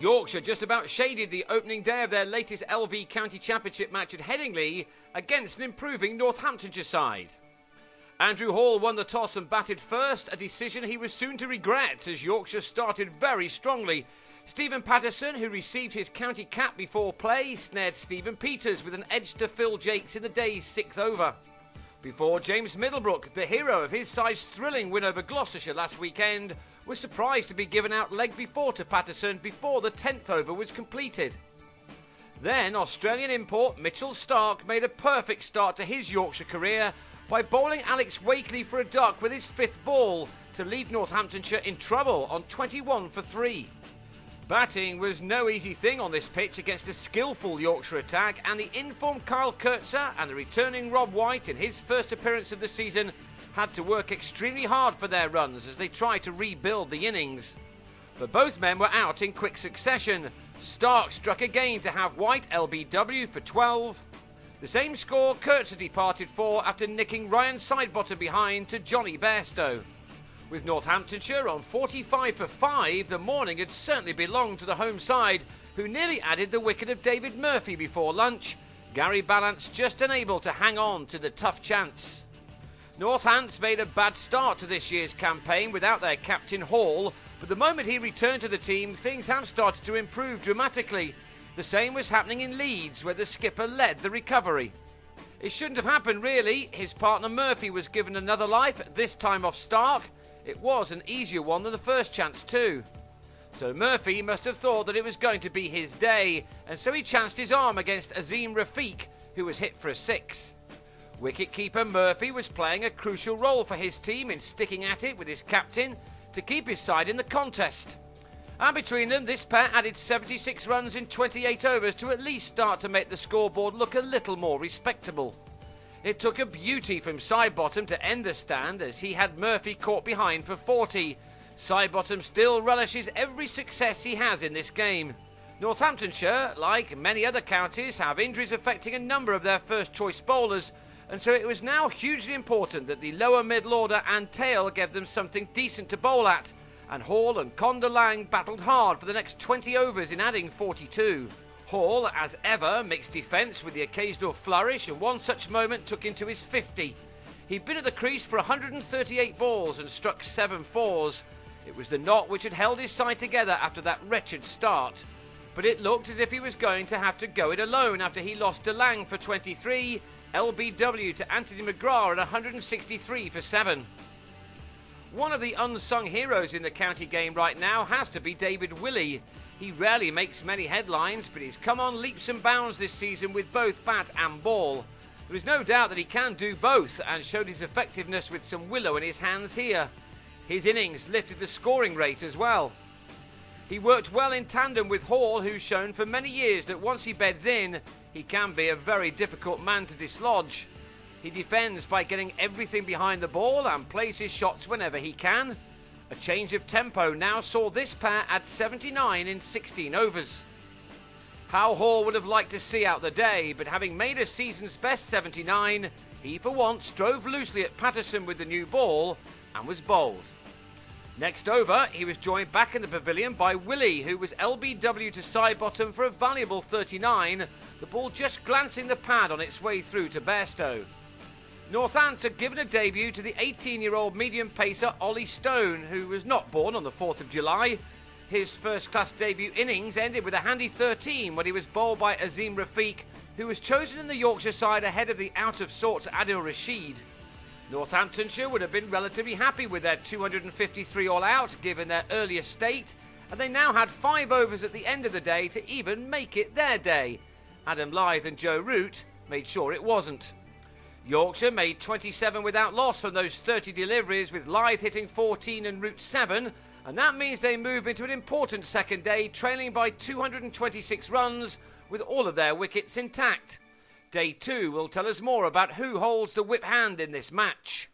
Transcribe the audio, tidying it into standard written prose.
Yorkshire just about shaded the opening day of their latest LV County Championship match at Headingley against an improving Northamptonshire side. Andrew Hall won the toss and batted first, a decision he was soon to regret as Yorkshire started very strongly. Steve Patterson, who received his county cap before play, snared Stephen Peters with an edge to Phil Jakes in the day's 6th over. Before James Middlebrook, the hero of his side's thrilling win over Gloucestershire last weekend, was surprised to be given out leg before to Patterson before the 10th over was completed. Then Australian import Mitchell Starc made a perfect start to his Yorkshire career by bowling Alex Wakely for a duck with his 5th ball to leave Northamptonshire in trouble on 21 for 3. Batting was no easy thing on this pitch against a skillful Yorkshire attack, and the informed Kyle Kurtzer and the returning Rob White in his first appearance of the season had to work extremely hard for their runs as they tried to rebuild the innings. But both men were out in quick succession. Starc struck again to have White LBW for 12. The same score Kurtzer departed for after nicking Ryan Sidebottom behind to Johnny Bairstow. With Northamptonshire on 45 for 5, the morning had certainly belonged to the home side, who nearly added the wicket of David Murphy before lunch. Gary Ballance just unable to hang on to the tough chance. Northants made a bad start to this year's campaign without their captain Hall, but the moment he returned to the team, things have started to improve dramatically. The same was happening in Leeds, where the skipper led the recovery. It shouldn't have happened really. His partner Murphy was given another life, this time off Starc. It was an easier one than the first chance too. So Murphy must have thought that it was going to be his day, and so he chanced his arm against Azim Rafiq, who was hit for a 6. Wicket-keeper Murphy was playing a crucial role for his team in sticking at it with his captain to keep his side in the contest. And between them, this pair added 76 runs in 28 overs to at least start to make the scoreboard look a little more respectable. It took a beauty from Sidebottom to end the stand as he had Murphy caught behind for 40. Sidebottom still relishes every success he has in this game. Northamptonshire, like many other counties, have injuries affecting a number of their first choice bowlers, and so it was now hugely important that the lower middle order and tail gave them something decent to bowl at, and Hall and Conda Lang battled hard for the next 20 overs in adding 42. Hall, as ever, mixed defence with the occasional flourish, and one such moment took him to his 50. He'd been at the crease for 138 balls and struck 7 fours. It was the knot which had held his side together after that wretched start. But it looked as if he was going to have to go it alone after he lost to Lang for 23, LBW to Anthony McGrath at 163 for 7. One of the unsung heroes in the county game right now has to be David Willey. He rarely makes many headlines, but he's come on leaps and bounds this season with both bat and ball. There is no doubt that he can do both, and showed his effectiveness with some willow in his hands here. His innings lifted the scoring rate as well. He worked well in tandem with Hall, who's shown for many years that once he beds in, he can be a very difficult man to dislodge. He defends by getting everything behind the ball and plays his shots whenever he can. A change of tempo now saw this pair add 79 in 16 overs. How Hall would have liked to see out the day, but having made a season's best 79, he for once drove loosely at Patterson with the new ball and was bowled. Next over, he was joined back in the pavilion by Willey, who was LBW to Sidebottom for a valuable 39, the ball just glancing the pad on its way through to Bairstow. Northants had given a debut to the 18-year-old medium pacer Ollie Stone, who was not born on the 4th of July. His first-class debut innings ended with a handy 13 when he was bowled by Azim Rafiq, who was chosen in the Yorkshire side ahead of the out-of-sorts Adil Rashid. Northamptonshire would have been relatively happy with their 253 all-out given their earlier state, and they now had 5 overs at the end of the day to even make it their day. Adam Lyth and Joe Root made sure it wasn't. Yorkshire made 27 without loss from those 30 deliveries, with Lyth hitting 14 and Root 7, and that means they move into an important second day, trailing by 226 runs with all of their wickets intact. Day 2 will tell us more about who holds the whip hand in this match.